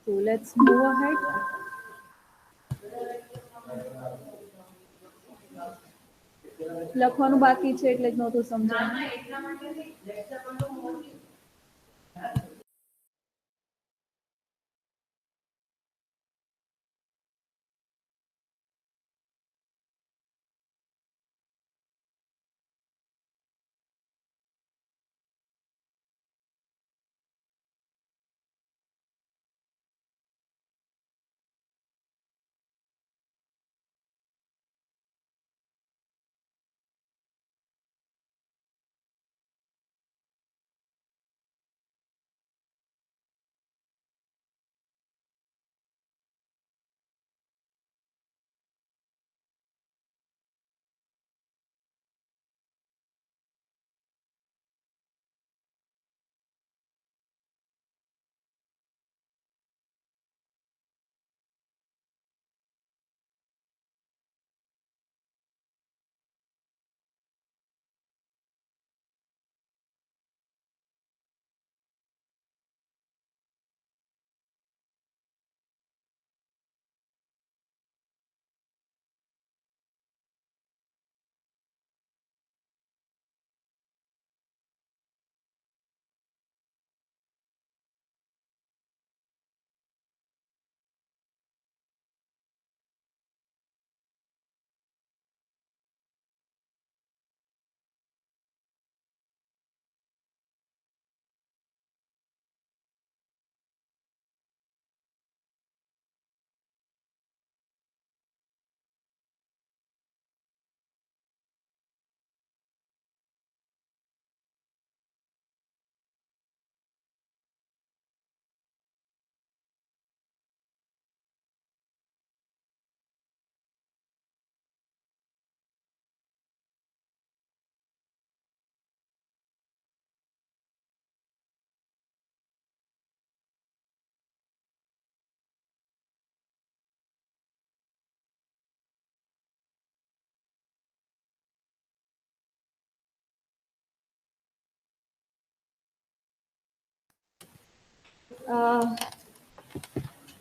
So let's move ahead. લખવાનું બાકી છે એટલે જ નહોતું સમજાયું.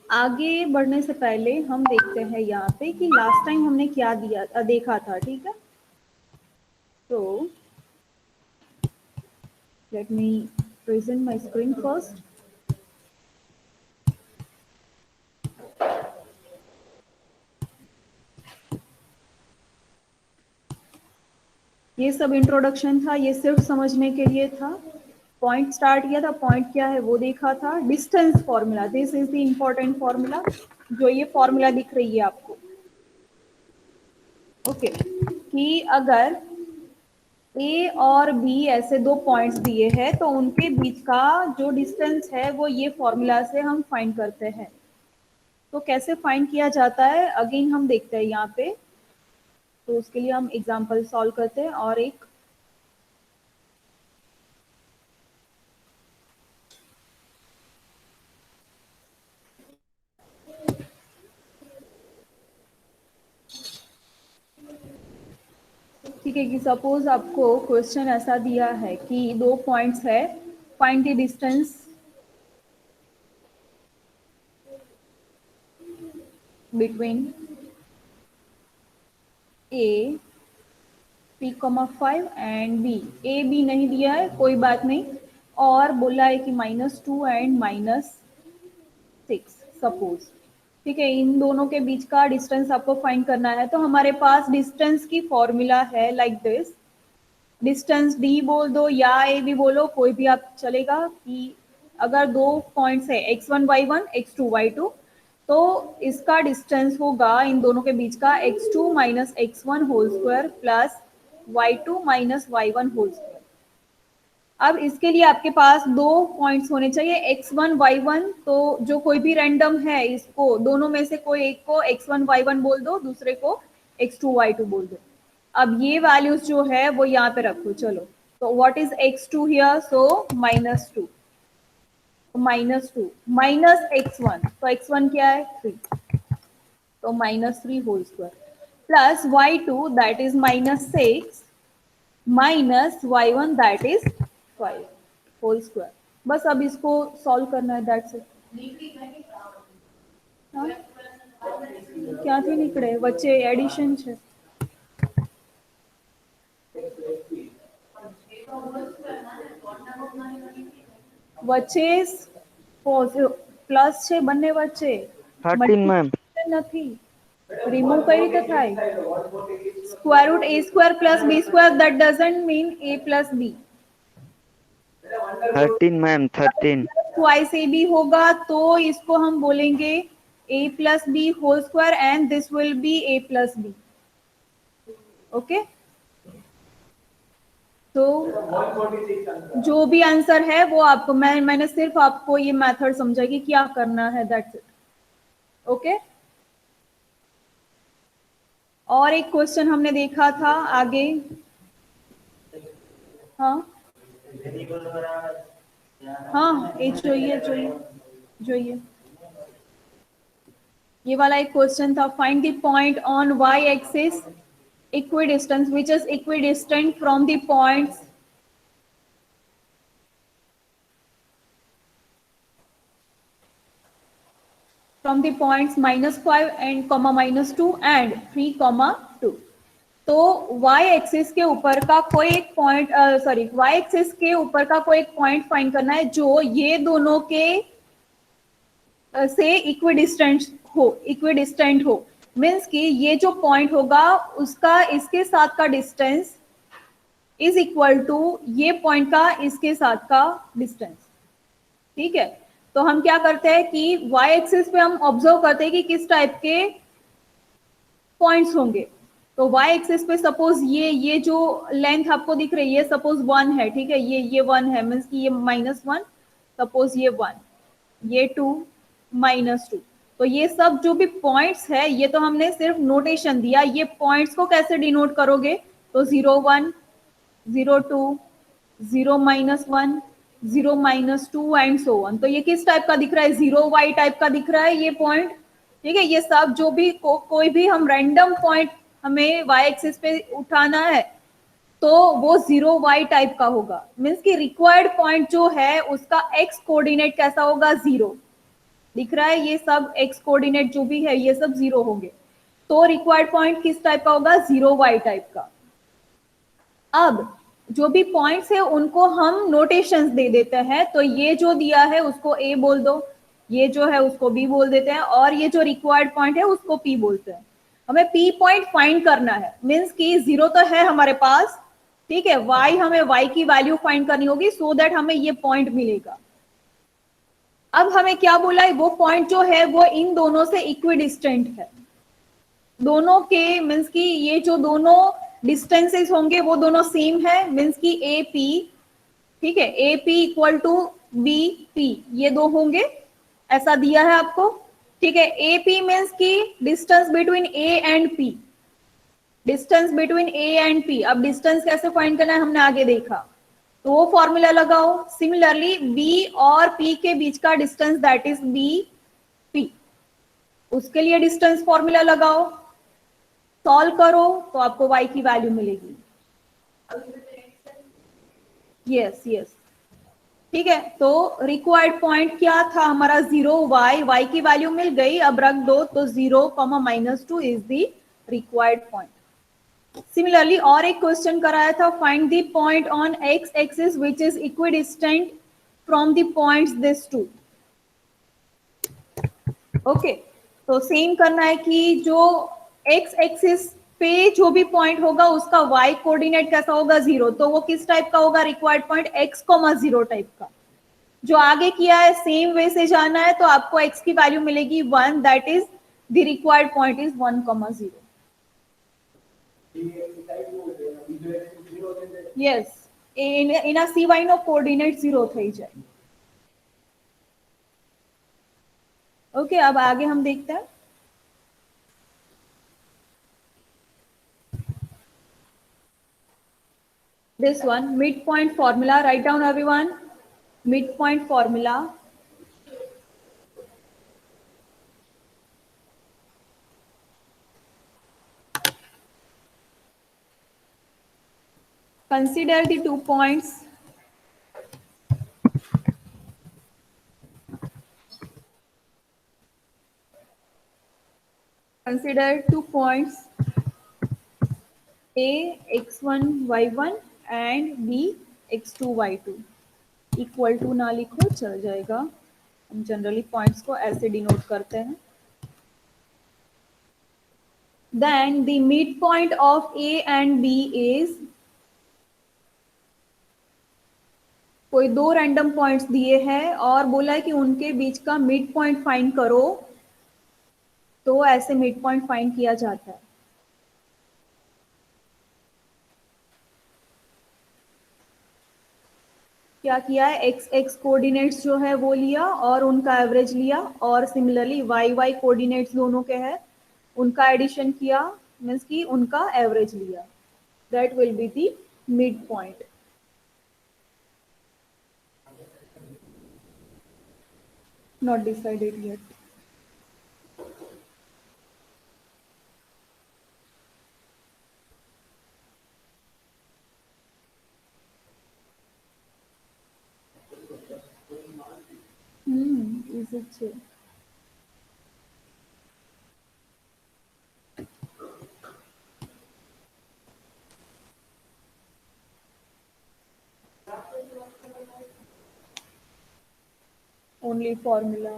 आगे बढ़ने से पहले हम देखते हैं यहाँ पे कि लास्ट टाइम हमने क्या देखा था. ठीक है, तो let me present my screen first. ये सब इंट्रोडक्शन था, ये सिर्फ समझने के लिए था. पॉइंट स्टार्ट किया था, पॉइंट क्या है वो देखा था. Distance formula, this is the important formula. जो ये फॉर्मूला दिख रही है आपको, ओके, कि अगर ए और बी ऐसे दो पॉइंट्स दिए हैं तो उनके बीच का जो डिस्टेंस है वो ये फॉर्मूला से हम फाइंड करते हैं. तो कैसे फाइंड किया जाता है अगेन हम देखते हैं यहाँ पे. तो उसके लिए हम एग्जांपल सॉल्व करते हैं. और एक ठीक है कि सपोज आपको क्वेश्चन ऐसा दिया है कि दो पॉइंट्स है, find the distance between A P,5 and B. A B नहीं दिया है, कोई बात नहीं. और बोला है कि -2 एंड -6 सपोज. ठीक है, इन दोनों के बीच का डिस्टेंस आपको फाइंड करना है. तो हमारे पास डिस्टेंस की फॉर्मूला है लाइक दिस. डिस्टेंस डी बोल दो या ए बी बोलो, कोई भी आप चलेगा. कि अगर दो पॉइंट्स है x1 y1 x2 y2, तो इसका डिस्टेंस होगा इन दोनों के बीच का x2 minus x1 whole square plus y2 minus y1 whole square. अब इसके लिए आपके पास दो पॉइंट्स होने चाहिए x1 y1. तो जो कोई भी रैंडम है, इसको दोनों में से कोई एक को x1 y1 बोल दो, दूसरे को x2 y2 बोल दो. अब ये वैल्यूज जो है वो यहाँ पे रखो. चलो, तो what is x2 here? So -2, -2 minus x1, तो x1 क्या है 3, तो -3 whole square plus y2 that is -6 minus y1 that is 5 whole square. बस अब इसको सॉल्व करना है, दैट्स इट. હા ક્યાંથી નીકળે વચ્ચે એડિશન છે વચ્ચે પ્લસ છે બંને વચ્ચે 13 મેમ. મલ્ટીપ્લિકેશન નથી રિમૂવ કઈ રીતે થાય square root a square plus b square that doesn't mean a plus b 13 ma'am 13. Twice A B होगा तो इसको हम बोलेंगे a plus B whole square and this will be a plus B okay तो जो भी आंसर है वो आपको मैंने सिर्फ आपको ये मेथड समझा कि क्या करना है दैट्स इट ओके और एक क्वेश्चन हमने देखा था आगे हाँ हाँ ये જોઈએ જોઈએ ये वाला एक क्वेश्चन था find the point on y axis equidistant which is equidistant from the points -5 and -2 and 3 2 तो y एक्सिस के ऊपर का कोई एक पॉइंट y एक्सिस के ऊपर का कोई एक पॉइंट फाइंड करना है जो ये दोनों के से इक्विडिस्टेंट हो मीन्स कि ये जो पॉइंट होगा उसका इसके साथ का डिस्टेंस इज इक्वल टू ये पॉइंट का इसके साथ का डिस्टेंस ठीक है तो हम क्या करते हैं कि y एक्सिस पे हम ऑब्जर्व करते हैं कि किस टाइप के पॉइंट्स होंगे तो y एक्सिस पे सपोज ये जो लेंथ आपको दिख रही है सपोज 1 है ठीक है ये 1 है मीन्स कि ये -1 सपोज ये 1 ये 2 -2 तो ये सब जो भी पॉइंट्स है ये तो हमने सिर्फ नोटेशन दिया ये पॉइंट्स को कैसे डिनोट करोगे तो 0 1 0 2 0 -1 0 -2 एंड सो ऑन तो ये किस टाइप का दिख रहा है 0y टाइप का दिख रहा है ये पॉइंट ठीक है ये सब जो भी कोई भी हम रैंडम पॉइंट हमें y एक्सिस पे उठाना है तो वो 0y टाइप का होगा मीन्स कि रिक्वायर्ड पॉइंट जो है उसका x कोऑर्डिनेट कैसा होगा 0 दिख रहा है ये सब x कोऑर्डिनेट जो भी है ये सब 0 होंगे तो रिक्वायर्ड पॉइंट किस टाइप का होगा 0y टाइप का अब जो भी पॉइंट्स है उनको हम नोटेशंस दे देते हैं तो ये जो दिया है उसको a बोल दो ये जो है उसको b बोल देते हैं और ये जो रिक्वायर्ड पॉइंट है उसको p बोलते हैं हमें p पॉइंट फाइंड करना है मीन्स कि 0 तो है हमारे पास ठीक है y हमें y की वैल्यू फाइंड करनी होगी सो दैट हमें ये पॉइंट मिलेगा अब हमें क्या बोला है वो पॉइंट जो है वो इन दोनों से इक्विडिस्टेंट है दोनों के मीन्स कि ये जो दोनों डिस्टेंसेस होंगे वो दोनों सेम है मीन्स कि ए पी ठीक है A P equal to B P ये दो होंगे ऐसा दिया है आपको ठीक है ए पी मीन्स की distance between A and P distance between A and P अब डिस्टेंस कैसे फाइंड करना है हमने आगे देखा तो वो फॉर्मूला लगाओ सिमिलरली बी और पी के बीच का distance that is B P उसके लिए डिस्टेंस फॉर्मूला लगाओ सॉल्व करो तो आपको y की वैल्यू मिलेगी यस यस ठीक है तो रिक्वायर्ड पॉइंट क्या था हमारा 0y y की वैल्यू मिल गई अब रख दो तो 0 -2 is the required point similarly और एक क्वेश्चन कराया था find the point on x axis which is equidistant from the points this two okay तो सेम करना है कि जो x एक्सिस पे जो भी पॉइंट होगा उसका y कोऑर्डिनेट कैसा होगा 0 तो वो किस टाइप का होगा रिक्वायर्ड पॉइंट x, 0 टाइप का जो आगे किया है सेम वे से जाना है तो आपको x की वैल्यू मिलेगी 1 that is the required point is 1, 0 yes એના સિવાયનો કોઓર્ડિનેટ 0 થઈ જાય ओके अब आगे हम देखते हैं this one midpoint formula write down everyone midpoint formula consider the 2 points consider 2 points A x1 y1 and B x2 y2 equal to ना लिखो चल जाएगा, हम जनरली पॉइंट्स को ऐसे डिनोट करते हैं. Then the midpoint of A and B is, कोई दो रैंडम पॉइंट्स दिए हैं और बोला है कि उनके बीच का मिड पॉइंट फाइंड करो, तो ऐसे मिड पॉइंट फाइंड किया जाता है. क्या किया है, एक्स एक्स कोऑर्डिनेट्स जो है वो लिया और उनका एवरेज लिया, और सिमिलरली वाई वाई कोऑर्डिनेट्स दोनों के हैं, उनका एडिशन किया, मीन्स कि उनका एवरेज लिया. That will be the mid point. Not decided yet. Is it? Only formula,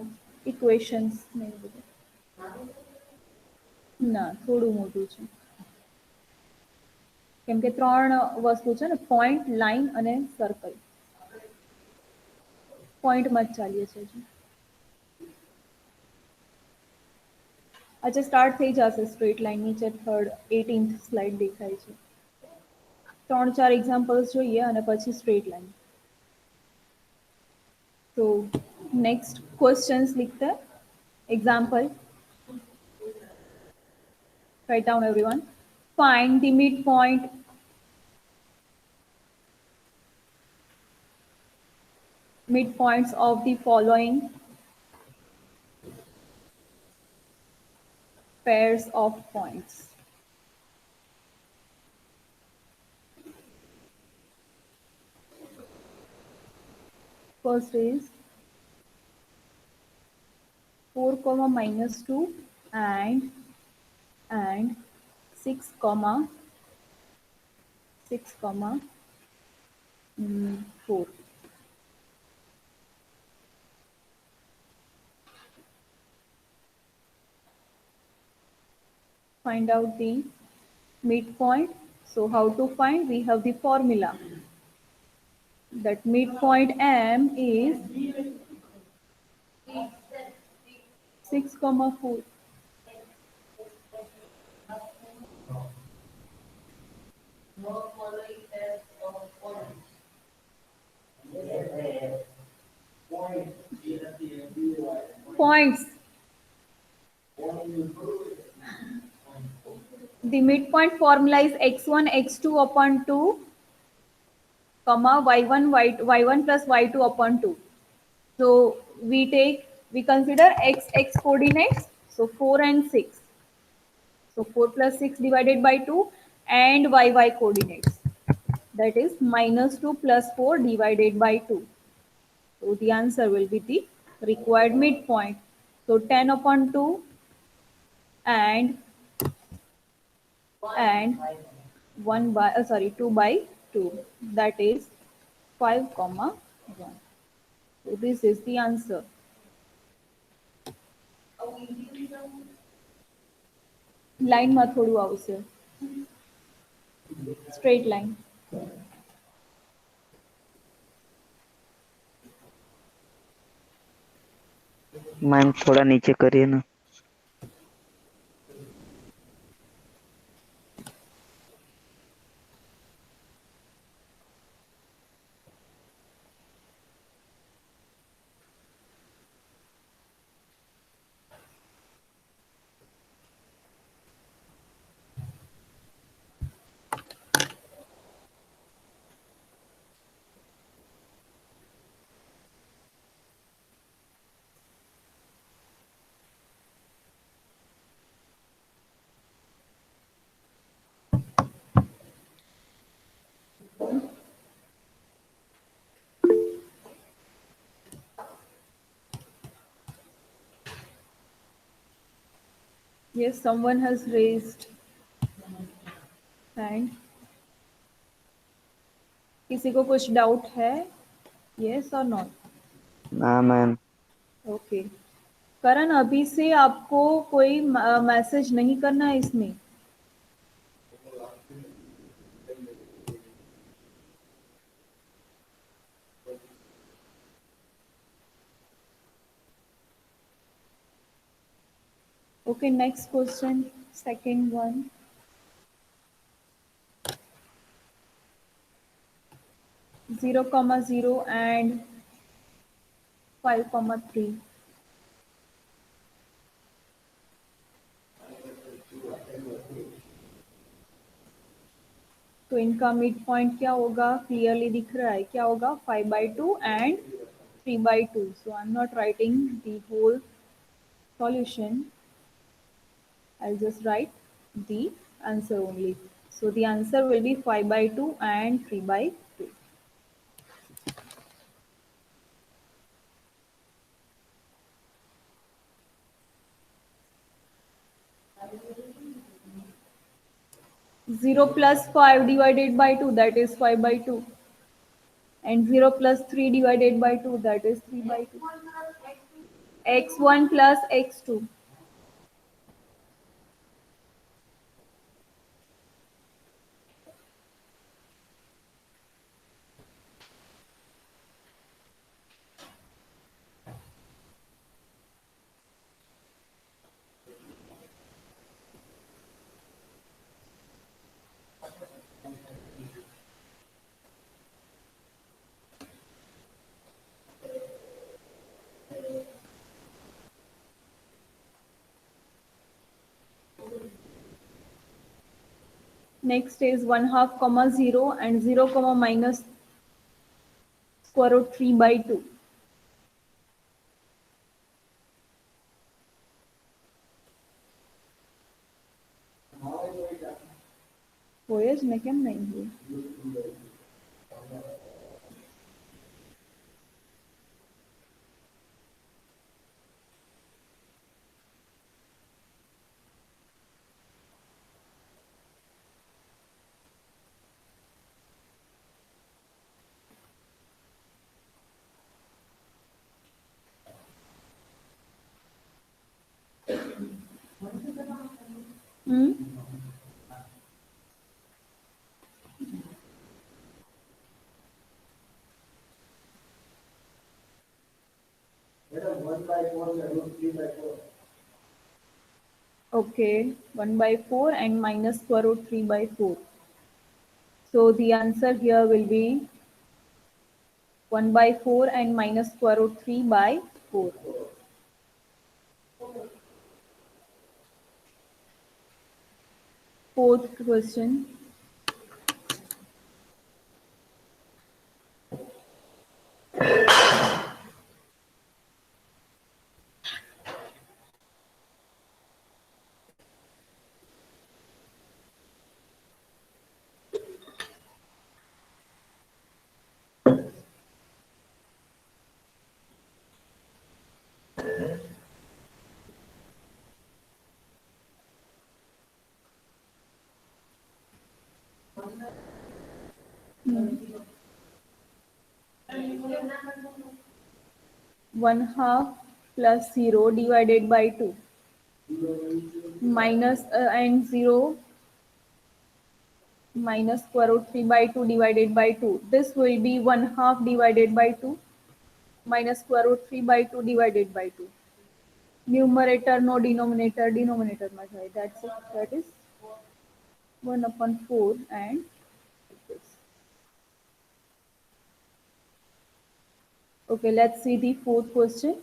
equations નહીં બધું. ના થોડું મોટું છે, કેમ કે ત્રણ વસ્તુ છે ને, પોઈન્ટ, લાઈન અને સર્કલ. પોઈન્ટમાં જ ચાલીએ છે હજી. अच्छा स्टार्ट થઈ જશે સ્ટ્રેટ લાઈન. નીચે થર્ડ 18th સ્લાઇડ દેખાય છે. 3-4 એક્ઝામ્પલ્સ જોઈએ અને પછી સ્ટ્રેટ લાઈન. तो नेक्स्ट क्वेश्चंस लिखते हैं. Example, write down everyone. Find the midpoints of the following pairs of points. First is 4, -2 and 6, 4. Find out the midpoint. So how to find? We have the formula. That midpoint M is 6, 4. Points. The midpoint formula is x1 x2 upon 2, y1 plus y2 upon 2. So we consider x coordinates, so 4 and 6. So 4 plus 6 divided by 2, and y coordinates, that is -2 plus 4 divided by 2. So the answer will be the required midpoint. So 10 upon 2 and 2 by 2, that is 5, 1. So this is the answer. લાઈનમાં થોડું આવશે, straight line. Ma'am थोड़ा नीचे करिए ना. Yes, someone has raised hand. किसी को कुछ डाउट है? Yes or not? ना मैम। ओके। करण, अभी से आपको कोई मैसेज नहीं करना है इसमें। Okay, next question, second one. 0, 0 and 5, 3. तो इनका मिड पॉइंट क्या होगा? क्लियरली दिख रहा है, क्या होगा? 5/2 and 3/2. So I'm not writing the whole solution. I'll just write the answer only. So the answer will be 5/2 and 3/2. Zero plus 5 divided by 2, that is 5/2. And 0 plus 3 divided by 2, that is 3/2. X1 plus x2. Next is 1/2, 0 and 0, minus square root 3/2. होएज में केम नहीं हुई? Hmm? Okay, 1/4 and minus square root 3/4. So the answer here will be 1/4 and minus square root 3/4. Fourth question. Hmm. 1/2 plus 0 divided by 2 minus and 0 minus square root 3/2 divided by 2. This will be 1/2 divided by 2 minus square root 3/2 divided by 2. Numerator no denominator, denominator में जाए. That's it. That is 1/4 and this. Okay, let's see the fourth question.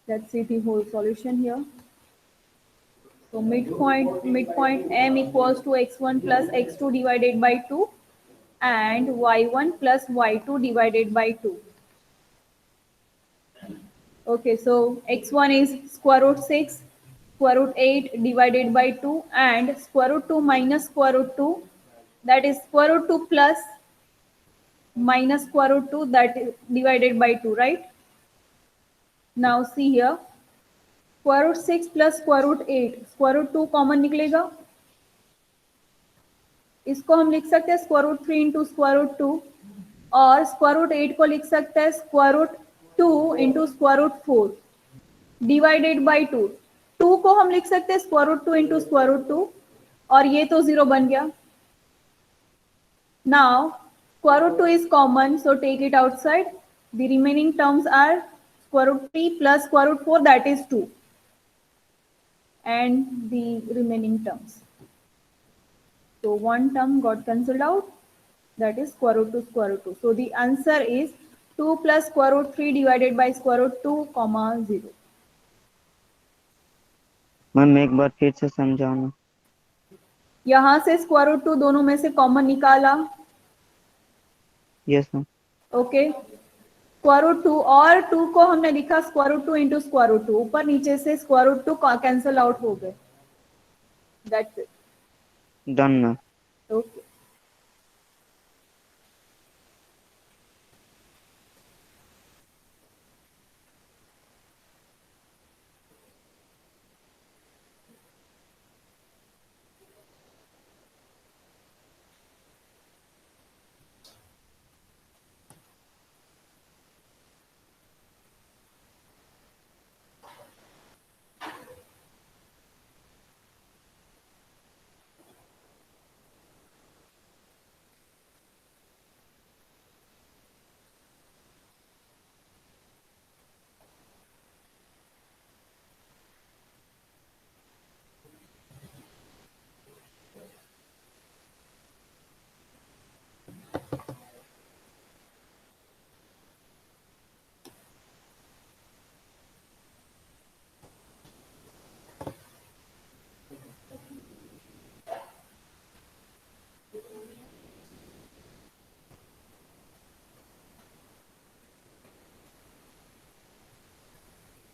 Let's see the whole solution here. So midpoint m equals to x1 plus x2 divided by 2 and y1 plus y2 divided by 2. Okay, so x1 is square root 6, square root 8 divided by 2 and square root 2 minus square root 2, that is square root 2 plus minus square root 2, that is divided by 2, right? Now see here, square root 6 plus square root 8, square root 2 common निकलेगा। इसको हम लिख सकते हैं square root 3 into square root 2, और square root 8 को लिख सकते हैं square root 2 into square root 4 divided by 2। 2 को हम लिख सकते हैं square root 2 into square root 2, और ये तो 0 बन गया। Now, square root 2 is common, so take it outside. The remaining terms are square root 3 plus square root 4, that is 2. And the remaining terms. So, one term got cancelled out, that is square root 2 square root 2. So, the answer is 2 plus square root 3 divided by square root 2, comma 0. Ma'am एक बार फिर से समझाओ ना। यहाँ से square root 2 दोनों में से कॉमन निकाला। Yes ma'am. Okay, square root 2 और 2 को हमने लिखा square root 2 into square root 2, ऊपर नीचे से स्क्वायर रूट 2 कैंसल आउट हो गए। That's it. Done ma'am. Okay,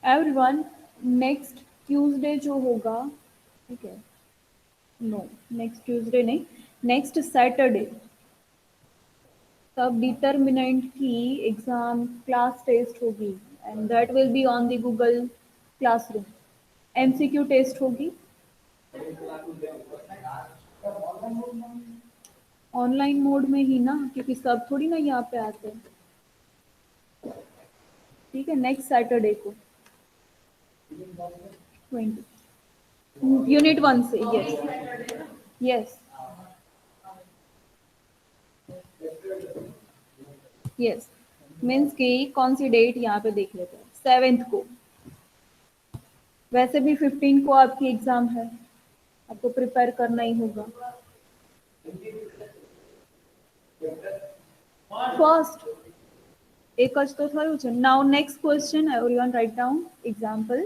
everyone, next Tuesday जो होगा, ठीक है, नो नेक्स्ट ट्यूसडे नहीं, नेक्स्ट सैटरडे, तब डिटर्मिनेंट की एग्जाम क्लास टेस्ट होगी, and that will be on the Google Classroom. MCQ test होगी, ऑनलाइन मोड में ही ना, क्योंकि सब थोड़ी ना यहाँ पे आते हैं। ठीक है, नेक्स्ट सैटरडे को 20 यूनिट 1 से। यस यस यस, मीन्स कि कौन सी डेट यहाँ पे देख लेते हैं, 7th को। वैसे भी 15 को आपकी एग्जाम है, आपको प्रिपेयर करना ही होगा। फर्स्ट एक तो થયું છે। Now next question, everyone write down example.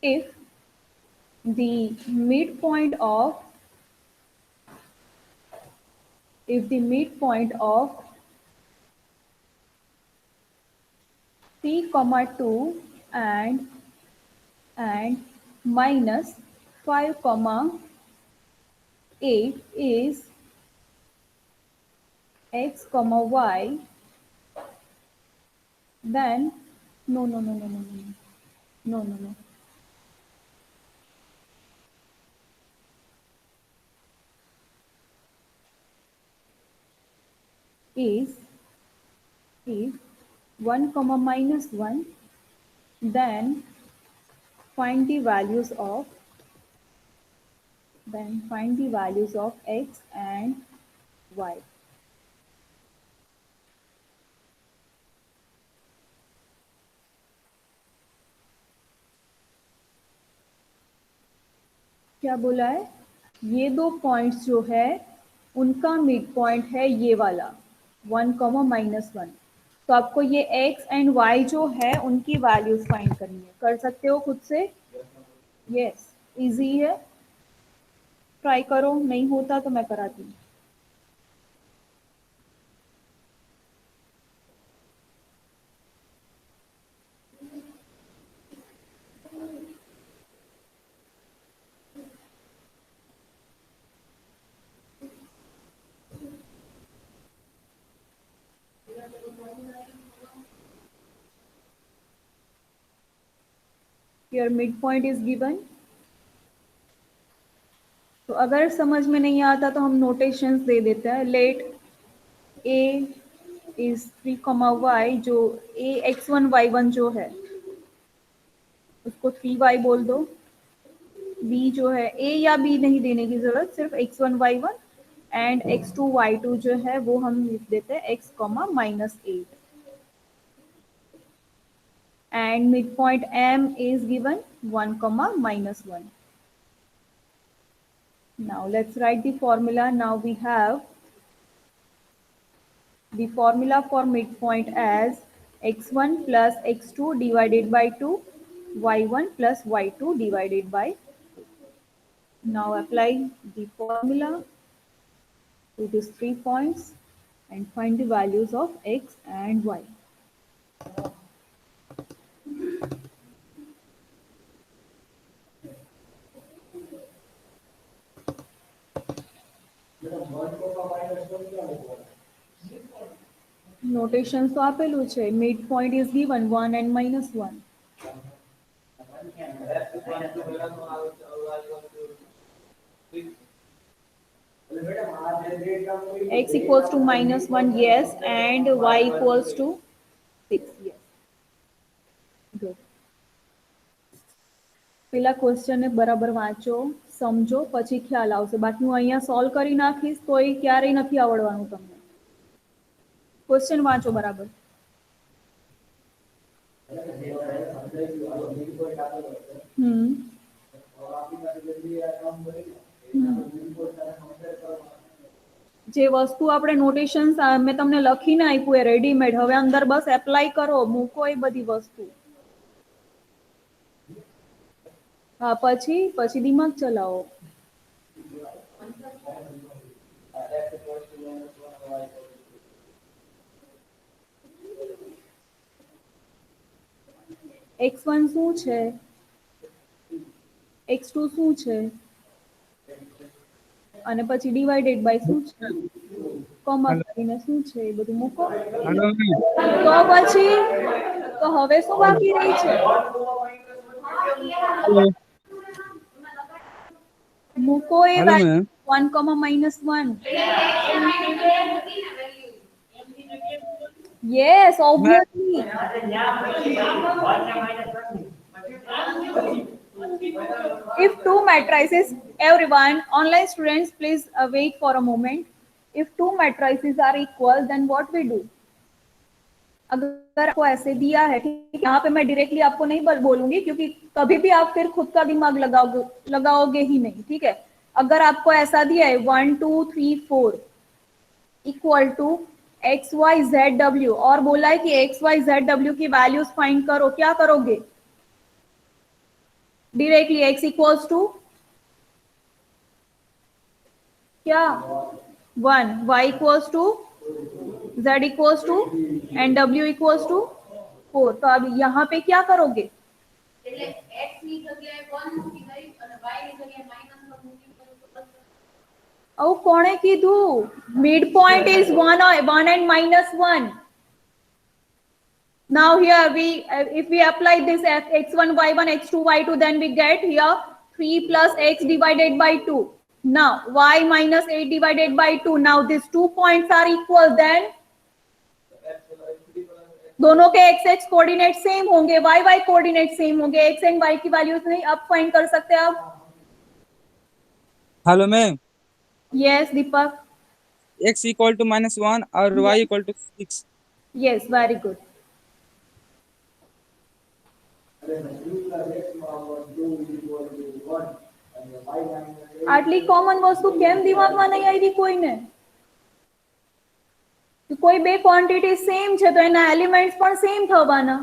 If the midpoint of if the midpoint of 3 comma 2 and minus 5 comma 8 is x comma y, then no, is 1 comma minus 1, then find the values of x and y। क्या बोला है, ये दो points जो है उनका mid point है ये वाला 1 कॉमा माइनस 1। तो आपको ये x एंड y जो है उनकी वैल्यूज फाइंड करनी है। कर सकते हो खुद से? यस, इजी है, ट्राई करो, नहीं होता तो मैं कराती हूँ। Here midpoint is given. तो अगर समझ में नहीं आता तो हम नोटेशंस दे देते हैं. लेट a is 3, y जो a x1 y1 जो है उसको 3y बोल दो. b जो है a या b नहीं देने की जरूरत, सिर्फ x1 y1 and x2 y2 जो है वो हम लिख देते हैं x, -8. And midpoint M is given 1, -1. Now let's write the formula. Now we have the formula for midpoint as x1 plus x2 divided by 2, y1 plus y2 divided by 2. Now apply the formula to these 3 points and find the values of x and y. Notation તો આપેલું છે. Midpoint is given 1 and -1. X equals to -1, yes, and y equals to 6, yes. Good. પેલા ક્વેશ્ચનને બરાબર વાંચો, સમજો, પછી ખ્યાલ આવશે. બાકી હું અહીંયા સોલ્વ કરી નાખીશ તોય ક્યારેય નથી આવડવાનું તમને. ક્વેશ્ચન વાંચો બરાબર. જે વસ્તુ આપણે નોટેશન્સ મેં તમને લખીને આપ્યું એ રેડીમેડ, હવે અંદર બસ એપ્લાય કરો, મૂકો એ બધી વસ્તુ. હા, પછી દિમાગ ચલાવો. x1 શું છે, x2 શું છે, અને પછી ડિવાઇડેડ બાય શું છે, કોમા કરીને શું છે એ બધું મૂકો. તો પછી તો હવે શું બાકી રહી છે? મૂકો એ 1, -1. Yes, obviously. If two matrices, everyone, online students, please wait for a moment. If two matrices are equal, then what we do? अगर आपको ऐसे दिया है, यहाँ पे मैं डायरेक्टली आपको नहीं बोलूंगी क्योंकि कभी भी आप फिर खुद का दिमाग लगाओगे ही नहीं, ठीक है. अगर आपको ऐसा दिया है 1, 2, 3, 4 equal to x y z डब्ल्यू और बोला है कि एक्स वाई जेड डब्ल्यू की वैल्यूज फाइंड करो, क्या करोगे? डायरेक्टली एक्स इक्वल्स टू क्या 1, y equals to z equals to and w equals to 4. तो अब यहाँ पे क्या करोगे? अब कोने कीधु midpoint is 1 and -1. Now here if we apply this x1 y1 x2 y2, then we get here 3 plus x divided by 2. Now y minus 8 divided by 2. Now these 2 points are equal, then दोनों के x x coordinate same होंगे, y y coordinate same होंगे. x and y की values नहीं अब find कर सकते आप. Hello ma'am. Yes Deepak. x equal to -1 और y equal to 6. Yes, very good. આટલી કોમન વસ્તુ કેમ દિમાગમાં નહીં આવી કોઈને? કોઈ બે ક્વોન્ટિટી સેમ છે તો એના એલિમેન્ટ્સ પણ સેમ થવાના.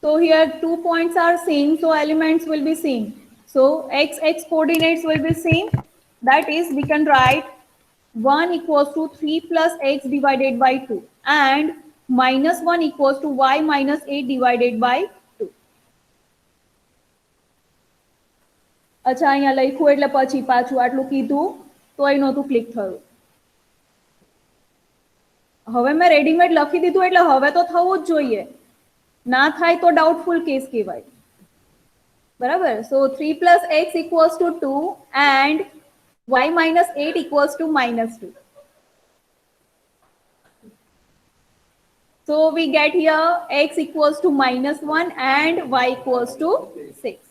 So here 2 points are same, so elements will be same. So x coordinates will be same. That is, we can write 1 equals to 3 plus x divided by 2 and minus 1 equals to y minus 8 divided by 2. અચ્છા અહીંયા લખ્યું એટલે પછી પાછું આટલું કીધું તોય નહોતું ક્લિક થયું. હવે મેં રેડીમેડ લખી દીધું એટલે હવે તો થવું જ જોઈએ. ના થાય તો ડાઉટફુલ કેસ કહેવાય. બરાબર. સો 3 plus x equals to 2 and y minus 8 equals to minus 2. So we get here x equals to minus 1 and y equals to 6.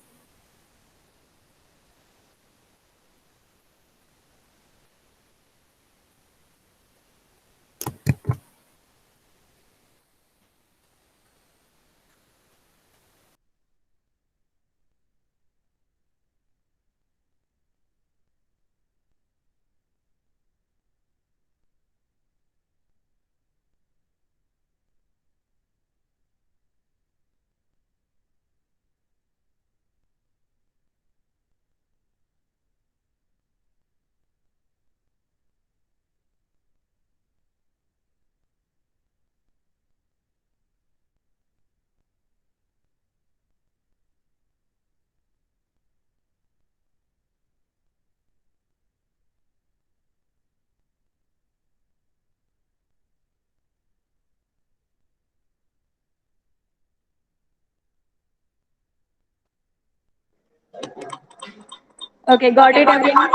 Okay, got it everyone?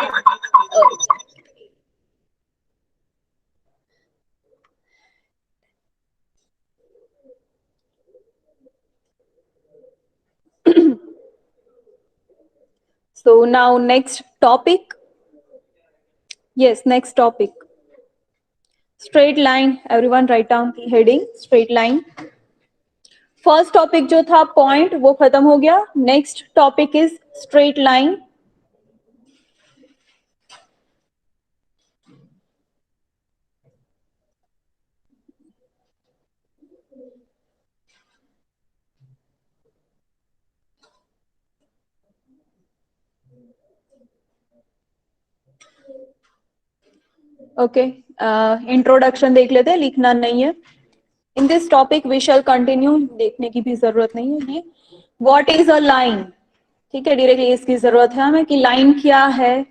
So now next topic. Yes, next topic. Straight line. Everyone write down the heading. Straight line. First topic जो था point वो खत्म हो गया. Next topic is straight line. Okay, introduction देख लेते हैं, लिखना नहीं है. In this topic we shall continue, देखने की भी जरूरत नहीं है. ये व्हाट इज अ लाइन, ठीक है, डायरेक्टली इसकी जरूरत है हमें कि लाइन क्या है.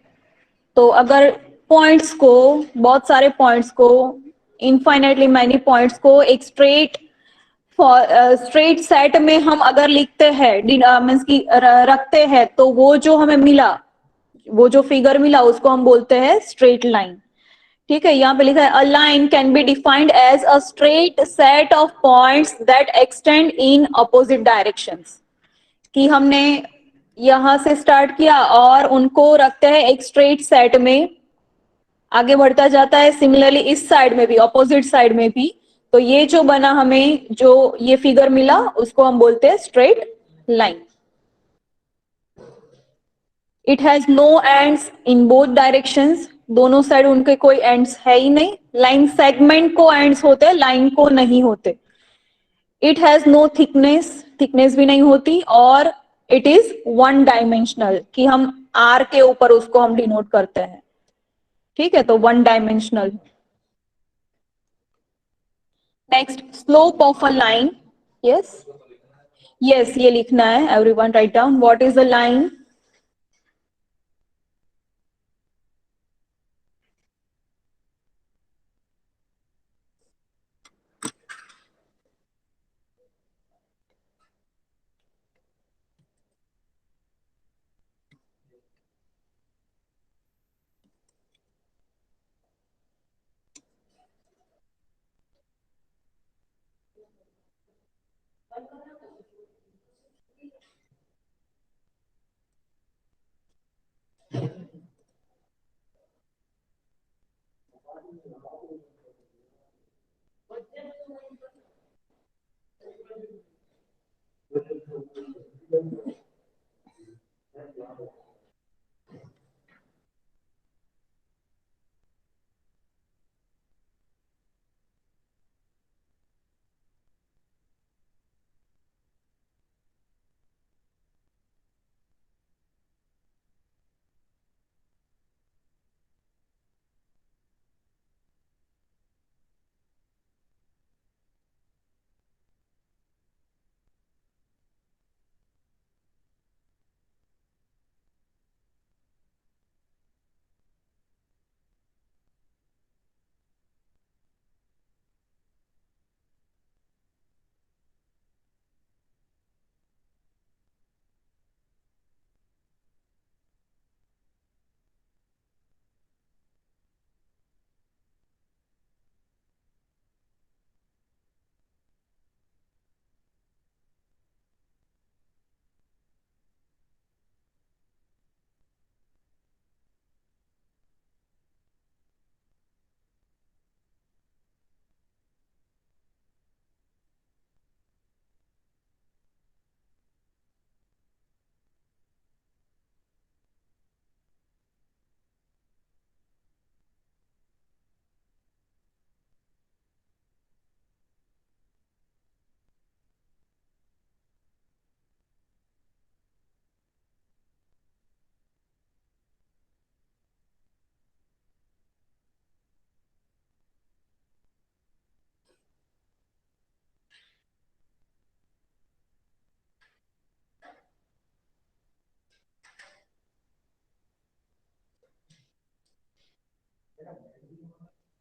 तो अगर पॉइंट्स को, बहुत सारे पॉइंट्स को, इनफाइनाइटली मैनी पॉइंट्स को एक स्ट्रेट स्ट्रेट सेट में हम अगर लिखते हैं, मीन्स की रखते हैं, तो वो जो हमें मिला, वो जो फिगर मिला उसको हम बोलते हैं स्ट्रेट लाइन. ठीक है, यहाँ पे लिखा है a line can be defined as a straight set of points that extend in opposite directions. कि हमने यहां से स्टार्ट किया और उनको रखते हैं एक स्ट्रेट सेट में, आगे बढ़ता जाता है. सिमिलरली इस साइड में भी, अपोजिट साइड में भी. तो ये जो बना, हमें जो ये फिगर मिला, उसको हम बोलते हैं straight line. It has no ends in both directions. दोनों साइड उनके कोई एंड्स है ही नहीं. लाइन सेगमेंट को एंड्स होते हैं, लाइन को नहीं होते. It has no thickness, thickness भी नहीं होती. और इट इज वन डायमेंशनल, कि हम आर के ऊपर उसको हम डिनोट करते हैं. ठीक है, तो one dimensional. Next, slope of a line. Yes yes, ये लिखना है. Everyone write down what is a line.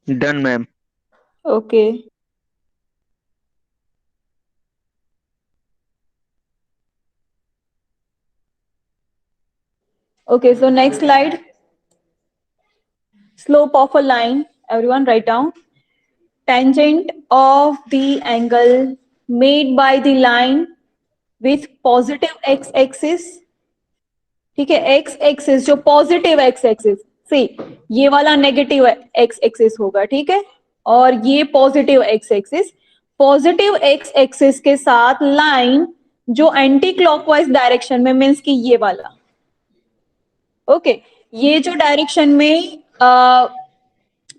Done, ma'am. Okay. Okay, so next slide. Slope of a line. Everyone write down. Tangent of the angle made by the line with positive x-axis. ठीक है, x axis जो positive x axis, सी ये वाला negative x axis होगा, ठीक है, और ये positive x axis, positive x axis के साथ लाइन जो एंटी क्लॉकवाइज डायरेक्शन में, मीन्स कि ये वाला, ओके, ये जो डायरेक्शन में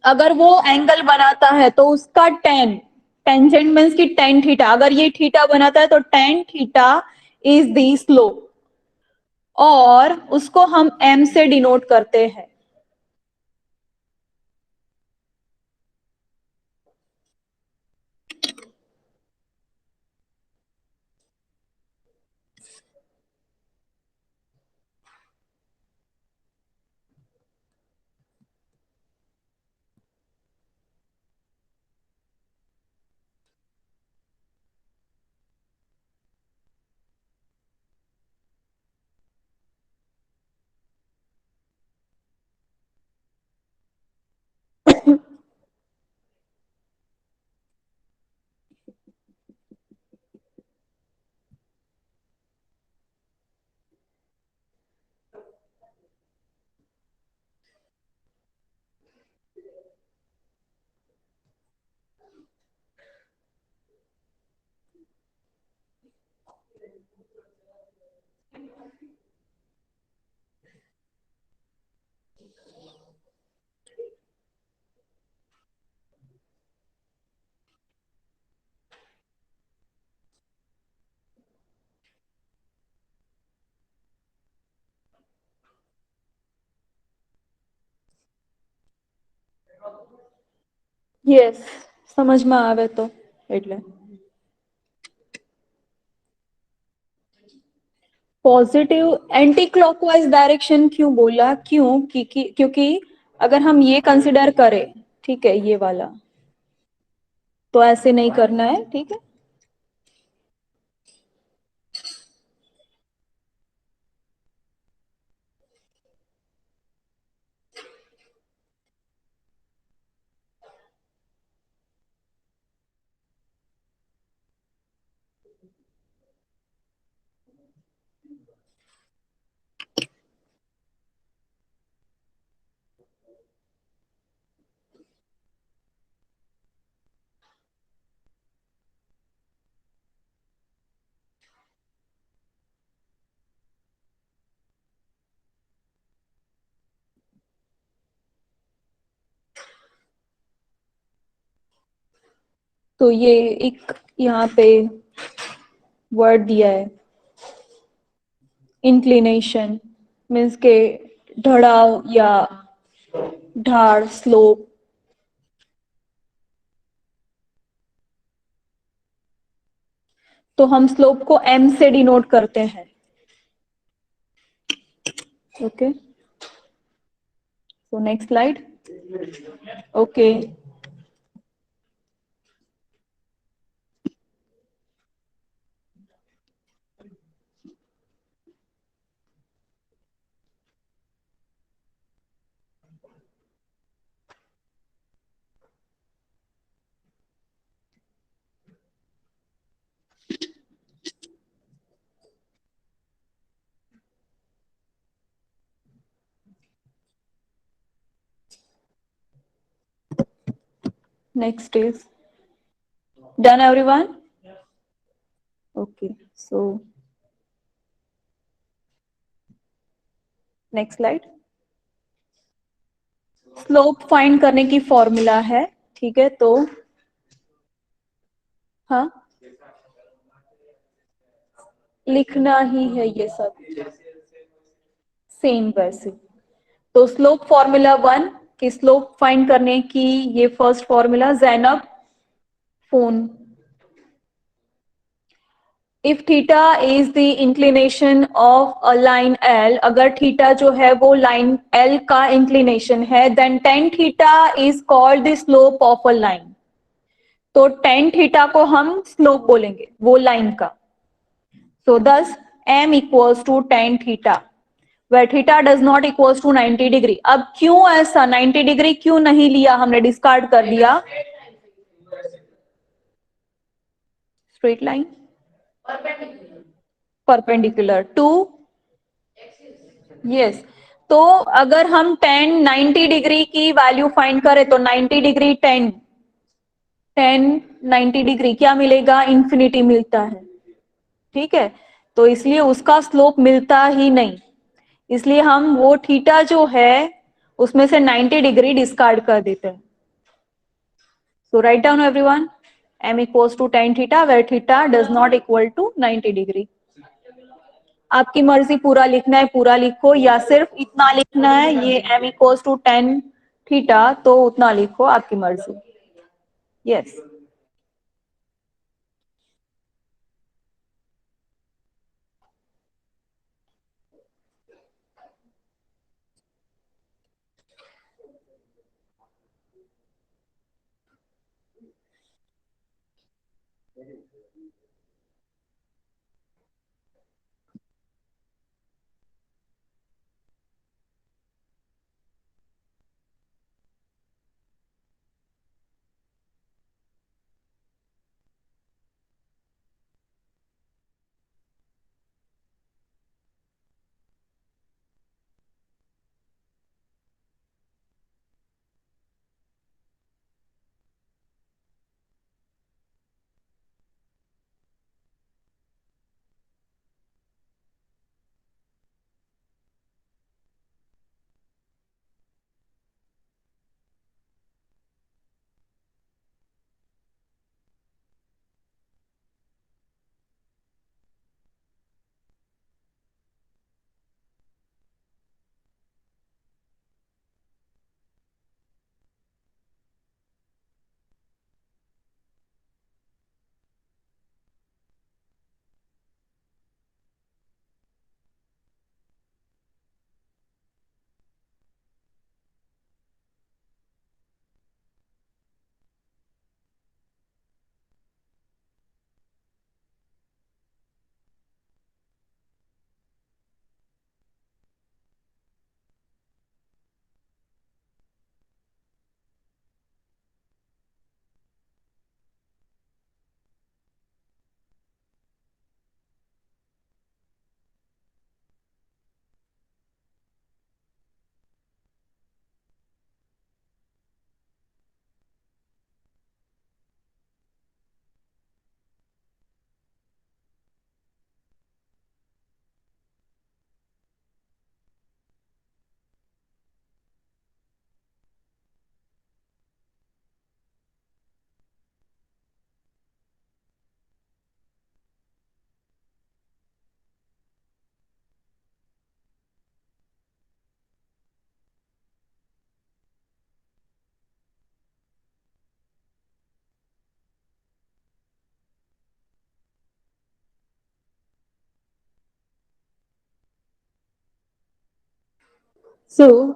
अगर वो एंगल बनाता है तो उसका टेन, टेंजेंट मीन्स की टेन थीटा, अगर ये थीटा बनाता है तो tan theta is the slope, और उसको हम m से डिनोट करते हैं. यस, समझ में आवे तो એટલે पॉजिटिव एंटी क्लॉकवाइज डायरेक्शन क्यों बोला, क्यों, क्योंकि अगर हम ये कंसिडर करें, ठीक है, ये वाला, तो ऐसे नहीं करना है, ठीक है, तो ये एक यहाँ पे वर्ड दिया है, इंक्लिनेशन, मीन्स के ढड़ाव या ढाड़, स्लोप, तो हम स्लोप को m से डिनोट करते हैं, okay, so next slide, okay, next is done everyone, okay, so next slide, slope find करने की फॉर्मूला है, ठीक है, तो हाँ, लिखना ही है ये सब सेम वैसे, तो स्लोप फॉर्मूला 1 की स्लोप फाइंड करने की, ये first formula, Zainab phone, if theta is the inclination of a line L, अगर थीटा जो है वो लाइन एल का इंक्लिनेशन है, then tan theta is called the slope of a line. तो टेन थीटा को हम स्लोप बोलेंगे वो लाइन का। So thus m equals to tan theta where theta does not equals to 90 degree. अब क्यों ऐसा 90 डिग्री क्यों नहीं लिया, हमने डिस्कार्ड कर दिया straight line perpendicular to, yes. तो अगर हम 10 90 डिग्री की वैल्यू फाइंड करें तो 90 डिग्री 10 90 डिग्री क्या मिलेगा, इंफिनिटी मिलता है, ठीक है। तो इसलिए उसका स्लोप मिलता ही नहीं, इसलिए हम वो थीटा जो है उसमें से 90 डिग्री डिस्कार्ड कर देते हैं। So write down everyone, m equals to tan theta where theta does not equal to 90 degree. आपकी मर्जी पूरा लिखना है पूरा लिखो, या सिर्फ इतना लिखना है ये m equals to tan theta तो उतना लिखो, आपकी मर्जी। यस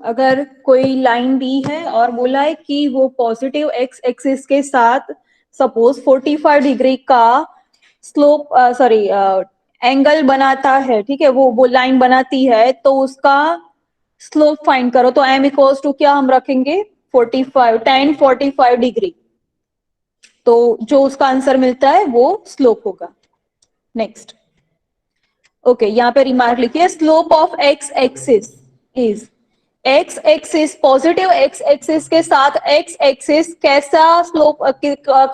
अगर कोई लाइन दी है और बोला है कि वो पॉजिटिव एक्स एक्सिस के साथ सपोज 45 डिग्री का स्लोप एंगल बनाता है, ठीक है, वो लाइन बनाती है, तो उसका स्लोप फाइंड करो। तो m इक्वल्स टू क्या हम रखेंगे 45 tan 45 डिग्री, तो जो उसका आंसर मिलता है वो स्लोप होगा। नेक्स्ट ओके, यहाँ पे रिमार्क लिखिए, slope of x axis is, x axis positive x axis के साथ एक्स एक्सिस कैसा स्लोप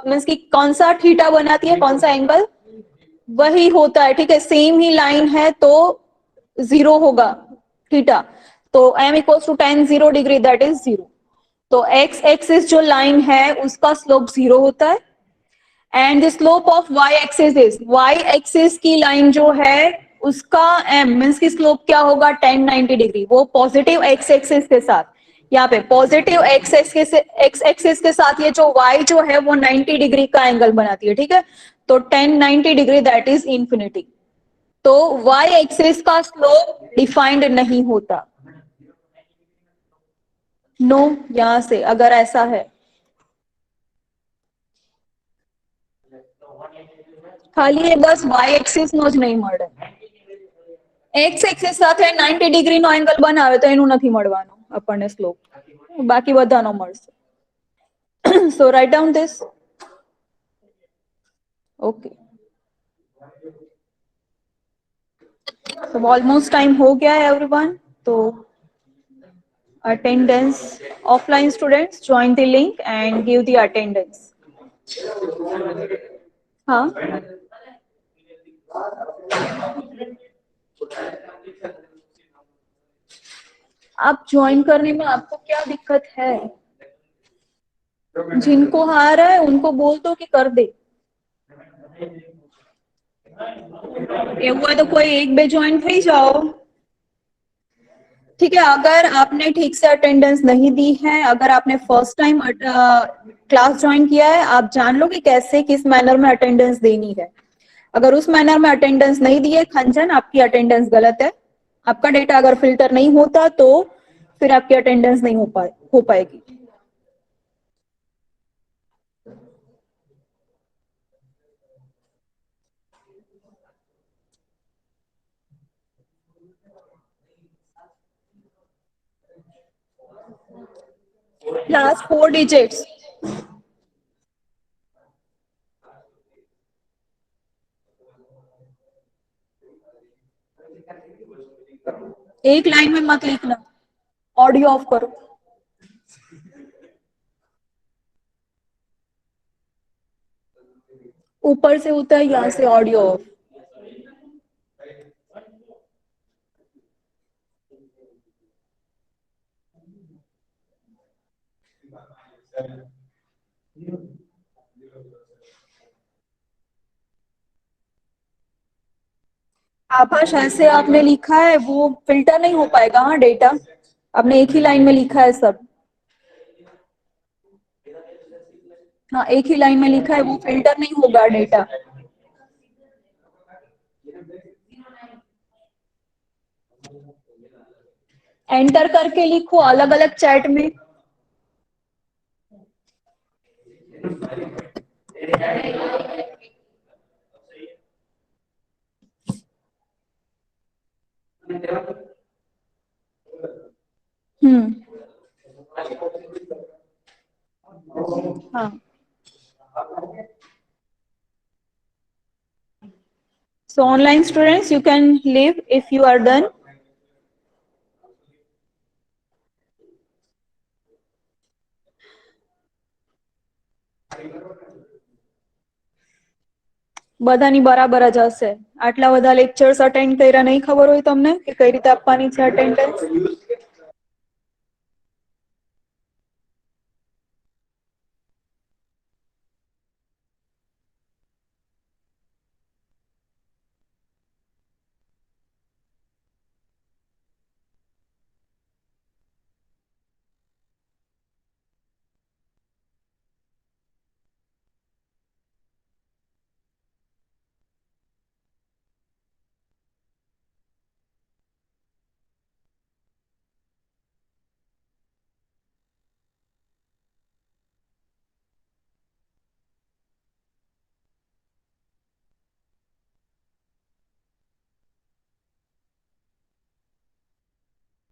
मीन्स की कौन सा थीटा बनाती है, कौन सा एंगल, वही होता है, ठीक है। सेम ही लाइन है तो 0 होगा थीटा, तो m equals to tan 0 degree that is 0। तो एक्स एक्सिस जो लाइन है उसका स्लोप 0 होता है, and the slope of y axis is, y axis की लाइन जो है उसका m मीन्स की स्लोप क्या होगा tan 90 डिग्री, वो पॉजिटिव x एक्सिस के साथ, यहाँ पे पॉजिटिव x एक्सिस के साथ ये जो y जो है वो 90 डिग्री का एंगल बनाती है, ठीक है। तो 10 90 डिग्री दैट इज इंफिनिटी। तो y एक्सिस का स्लोप डिफाइंड नहीं होता। नो यहां से अगर ऐसा है, खाली ये बस y एक्सिस નો જ નહીં મળે, x એક્સિસ સાથે 90 ડિગ્રી નો એંગલ બનાવે તો એનું નથી મળવાનું આપણને સ્લોપ, બાકી બધાનો મળશે. So write down this. Okay. So almost time हो गया है everyone. तो attendance, offline students join the link and give the attendance. हाँ आप ज्वाइन करने में आपको क्या दिक्कत है? जिनको आ रहा है उनको बोल दो कि कर दे, એવું હોય તો કોઈ એક બે ज्वाइन થઈ जाओ. ठीक है, अगर आपने ठीक से अटेंडेंस नहीं दी है, अगर आपने फर्स्ट टाइम क्लास ज्वाइन किया है, आप जान लो कि कैसे किस मैनर में अटेंडेंस देनी है. अगर उस मैनर में अटेंडेंस नहीं दी है खंजन, आपकी अटेंडेंस गलत है. आपका डेटा अगर फिल्टर नहीं होता तो फिर आपकी अटेंडेंस नहीं हो पाएगी. Last 4 digits. एक लाइन में मत लिखना, ऑडियो ऑफ करो. ऊपर से होता है, यहाँ से ऑडियो ऑफ. आभाष ऐसे आपने लिखा है वो फिल्टर नहीं हो पाएगा. हाँ डेटा आपने एक ही लाइन में लिखा है सब. हाँ एक ही लाइन में लिखा है, वो फिल्टर नहीं होगा डेटा. एंटर करके लिखो अलग अलग चैट में. हाँ. So online students, you can leave if you are done. બધાની બરાબર જ હશે. આટલા બધા લેક્ચર્સ અટેન્ડ કર્યા નહીં ખબર હોય તમને કે કઈ રીતે આપવાની છે અટેન્ડન્સ?